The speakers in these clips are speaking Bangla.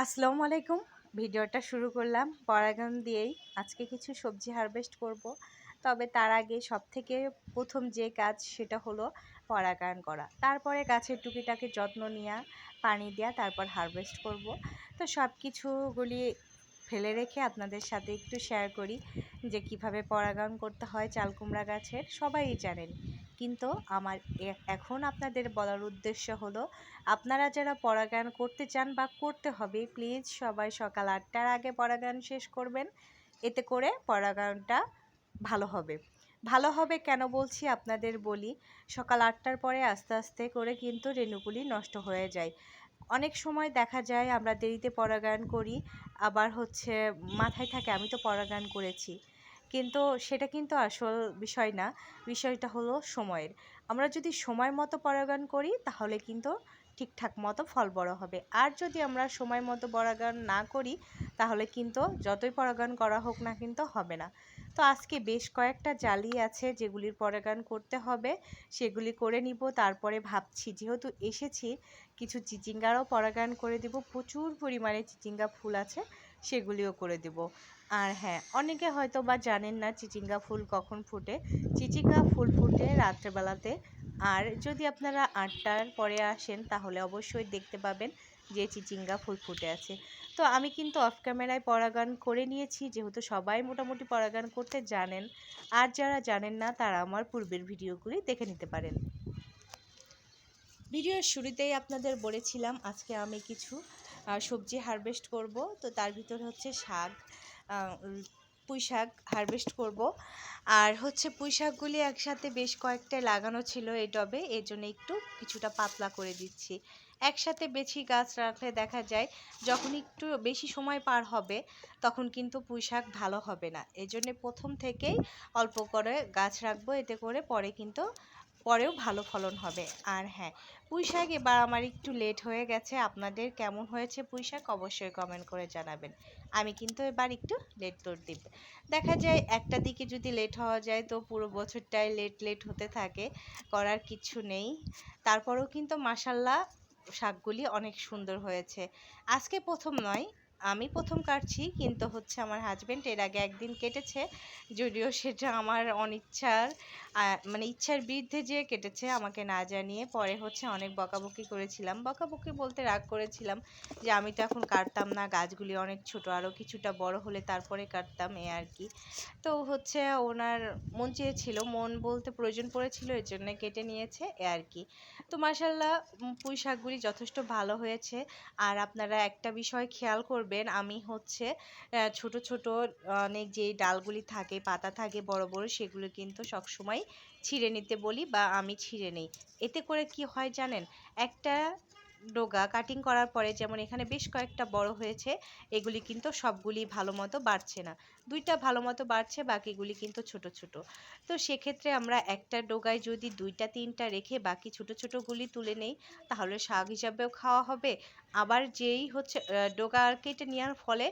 আসসালামু আলাইকুম। ভিডিওটা শুরু করলাম পরাগন দিয়েই। আজকে কিছু সবজি হারভেস্ট করব। তবে তার আগে সবথেকে প্রথম যে কাজ সেটা হলো পরাগায়ন করা। তারপরে গাছের টুকিটাকি যত্ন নেওয়া, পানি দেওয়া, তারপর হারভেস্ট করব। তো সব কিছুগুলি ফেলে রেখে আপনাদের সাথে একটু শেয়ার করি যে কিভাবে পরাগায়ন করতে হয় চাল কুমড়া গাছের। সবাই জানেন, কিন্তু আমার এখন আপনাদের বলার উদ্দেশ্য হলো আপনারা যারা পরাগায়ন করতে চান বা করতে হবে, প্লিজ সবাই সকাল ৮টার আগে পরাগায়ন শেষ করবেন। এতে করে পরাগায়নটা ভালো হবে। ভালো হবে কেন বলছি আপনাদের বলি। সকাল ৮টার পরে আস্তে আস্তে করে কিন্তু রেণুগুলি নষ্ট হয়ে যায়। অনেক সময় দেখা যায় আমরা দেরিতে পরাগায়ন করি, আবার মাথায় থাকে আমি তো পরাগায়ন করেছি, কিন্তু সেটা কিন্তু আসল বিষয় না। বিষয়টা হলো সময়ের। আমরা যদি সময় মতো পরাগায়ন করি তাহলে কিন্তু ঠিকঠাক মতো ফল বড় হবে। আর যদি আমরা সময় মতো পরাগায়ন না করি তাহলে কিন্তু যতই পরাগায়ন করা হোক না কিন্তু হবে না। তো আজকে বেশ কয়েকটা জালি আছে যেগুলির পরাগায়ন করতে হবে, সেগুলি করে নিব। তারপরে ভাবছি যেহেতু এসেছি কিছু চিচিঙ্গারও পরাগায়ন করে দেব, প্রচুর পরিমাণে চিচিঙ্গা ফুল আছে, সেগুলিও করে দেব। আর হ্যাঁ, অনেকে হয়তো বা জানেন না চিচিঙ্গা ফুল কখন ফোটে। চিচিঙ্গা ফুল ফুটে রাত্রেবেলাতে। আর যদি আপনারা ৮টার পরে আসেন তাহলে অবশ্যই দেখতে পাবেন যে চিচিঙ্গা ফুল ফুটে আছে। তো আমি কিন্তু অফ ক্যামেরায় পরাগায়ন করে নিয়েছি, যেহেতু সবাই মোটামুটি পরাগায়ন করতে জানেন। আর যারা জানেন না তারা আমার পূর্বের ভিডিওগুলি দেখে নিতে পারেন। ভিডিওর শুরুতেই আপনাদের বলেছিলাম আজকে আমি কিছু সবজি হারভেস্ট করব। তো তার ভিতর শাক, পুঁই শাক হারভেস্ট করব। আর পুঁই শাকগুলি একসাথে বেশ কয়েকটা লাগানো ছিল এই টবে, এর জন্য একটু কিছুটা পাতলা করে দিচ্ছি। একসাথে বেশি গাছ রাখলে দেখা যায় যখন একটু বেশি সময় পার হবে তখন কিন্তু পুঁই শাক ভালো হবে না। এজন্য প্রথম থেকেই অল্প করে গাছ রাখবো, এতে করে পরেও ভালো ফলন হবে। আর হ্যাঁ, পুঁই শাক এবার আমার একটু লেট হয়ে গেছে। আপনাদের কেমন হয়েছে পুঁই শাক অবশ্যই কমেন্ট করে জানাবেন। আমি কিন্তু এবার একটু লেট করে দিব। দেখা যায় একটা দিকে যদি লেট হওয়া যায় তো পুরো বছরটাই লেট লেট হতে থাকে, করার কিছু নেই। তারপরেও কিন্তু মাশাল্লাহ শাকগুলি অনেক সুন্দর হয়েছে। আজকে প্রথম নয়, আমি প্রথম কাটছি, কিন্তু আমার হাজবেন্ড এর আগে একদিন কেটেছে। যদিও সেটা আমার অনিচ্ছার মানে ইচ্ছার বিরুদ্ধে যে কেটেছে, আমাকে না জানিয়ে। পরে অনেক বকাবকি করেছিলাম, বকাবকি বলতে রাগ করেছিলাম যে আমি তো এখন কাটতাম না, গাছগুলি অনেক ছোট, আরও কিছুটা বড় হলে তারপরে কাটতাম, এ আর কি। তো ওনার মন চেয়েছিল, মন বলতে প্রয়োজন পড়েছিল, এর জন্য কেটে নিয়েছে, এ আর কি। তো মাশাল্লাহ পুঁই শাকগুলি যথেষ্ট ভালো হয়েছে। আর আপনারা একটা বিষয় খেয়াল করবেন, আমি ছোট ছোট অনেক যে ডালগুলি থাকে, পাতা থাকে বড় বড়, সেগুলো কিন্তু সবসময় ছিঁড়ে নিতে বলি বা আমি ছিঁড়ে নেই। এতে করে কি হয় জানেন, একটা ডোগা কাটিং করার পরে যেমন এখানে বেশ কয়েকটা বড় হয়েছে, এগুলি কিন্তু সবগুলি ভালো মতো বাড়ছে না। দুইটা ভালো মতো বাড়ছে, বাকিগুলি কিন্তু ছোট ছোট। তো সেক্ষেত্রে আমরা একটা ডোগায় যদি দুইটা তিনটা রেখে বাকি ছোট ছোটগুলি তুলে নেই তাহলে শাক হিসাবেও খাওয়া হবে। আবার যেই ডোগা কেটে নেওয়ার ফলে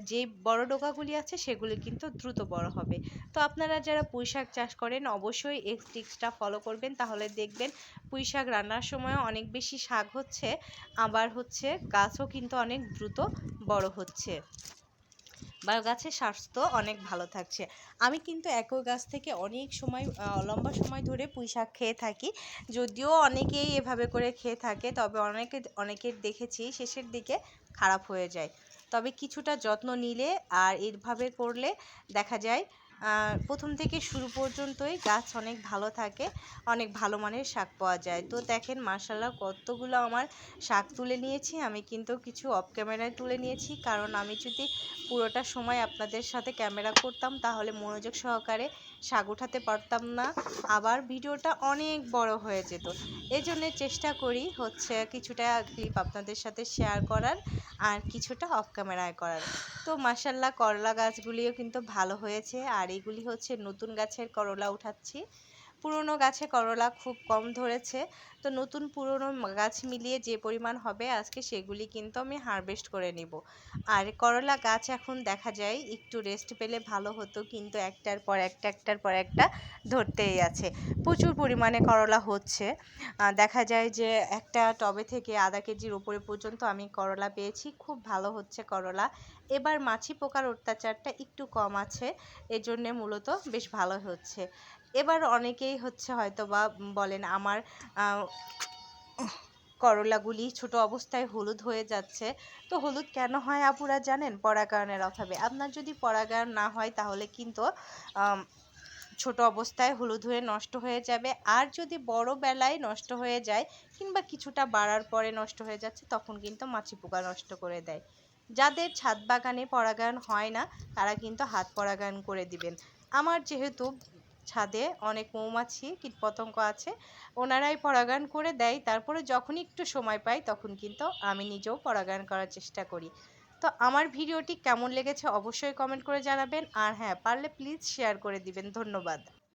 যে বড় ডোগাগুলি আছে সেগুলি কিন্তু দ্রুত বড় হবে। তো আপনারা যারা পুঁই শাক চাষ করেন অবশ্যই এই ট্রিক্সটা ফলো করবেন, তাহলে দেখবেন পুঁই শাক রান্নার সময় অনেক বেশি শাক হচ্ছে, আবার গাছও কিন্তু অনেক দ্রুত বড় হচ্ছে বা গাছের স্বাস্থ্য অনেক ভালো থাকছে। আমি কিন্তু একই গাছ থেকে অনেক সময় লম্বা সময় ধরে পুঁই শাক খেয়ে থাকি। যদিও অনেকেই এভাবে করে খেয়ে থাকে, তবে অনেকের দেখেছি শেষের দিকে খারাপ হয়ে যায়। তবে কিছুটা যত্ন নিলে আর এইভাবে করলে দেখা যায় প্রথম থেকে শুরু পর্যন্তই গাছ অনেক ভালো থাকে, অনেক ভালো মানের শাক পাওয়া যায়। তো দেখেন মাশাল্লাহ কতগুলো আমার শাক তুলে নিয়েছি। আমি কিন্তু কিছু অফ ক্যামেরায় তুলে নিয়েছি, কারণ আমি যদি পুরোটা সময় আপনাদের সাথে ক্যামেরা করতাম তাহলে মনোযোগ সহকারে শাক উঠাতে পারতাম না, আবার ভিডিওটা অনেক বড় হয়ে যেত। এই জন্য চেষ্টা করি কিছুটা ক্লিপ আপনাদের সাথে শেয়ার করার আর কিছুটা অফ ক্যামেরায় করার। তো মাশাল্লাহ করলা গাছগুলিও কিন্তু ভালো হয়েছে, আর এগুলি নতুন গাছের করলা উঠাচ্ছি। পুরনো গাছে করলা খুব কম ধরেছে, তো নতুন পুরনো গাছ মিলিয়ে যে পরিমাণ হবে আজকে সেগুলি কিন্তু আমি হারভেস্ট করে নিব। আর করলা গাছ এখন দেখা যায় একটু রেস্ট পেলে ভালো হতো, কিন্তু একটার পর একটা ধরতেই আছে। প্রচুর পরিমাণে করলা হচ্ছে, দেখা যায় যে একটা টবে থেকে আধা কেজির উপরে পর্যন্ত আমি করলা পেয়েছি। খুব ভালো হচ্ছে করলা। এবার মাছি পোকার অত্যাচারটা একটু কম আছে, এজন্যে মূলত বেশ ভালো হচ্ছে। এবার অনেকেই হচ্ছে হয়তো বা বলেন আমার করলাগুলি ছোট অবস্থায় হলুদ হয়ে যাচ্ছে। তো হলুদ কেন হয় আপুরা জানেন? পরাগায়নের অভাবে। আপনার যদি পরাগায়ন না হয় তাহলে কিন্তু আম, ছোট অবস্থায় হলুদ হয়ে নষ্ট হয়ে যাবে। আর যদি বড় বেলায় নষ্ট হয়ে যায় কিংবা কিছুটা বাড়ার পরে নষ্ট হয়ে যাচ্ছে, তখন কিন্তু মাছি পোকা নষ্ট করে দেয়। যাদের ছাদ বাগানে পরাগায়ন হয় না তারা কিন্তু হাত পরাগায়ন করে দিবেন। আমার যেহেতু ছাদে অনেক মৌমাছি কীটপতঙ্গ আছে, ওনারাই পরাগায়ন করে দেয়। তারপরে যখনই একটু সময় পাই তখন কিন্তু আমি নিজেও পরাগায়ন করার চেষ্টা করি। তো আমার ভিডিওটি কেমন লেগেছে অবশ্যই কমেন্ট করে জানাবেন, আর হ্যাঁ পারলে প্লিজ শেয়ার করে দিবেন। ধন্যবাদ।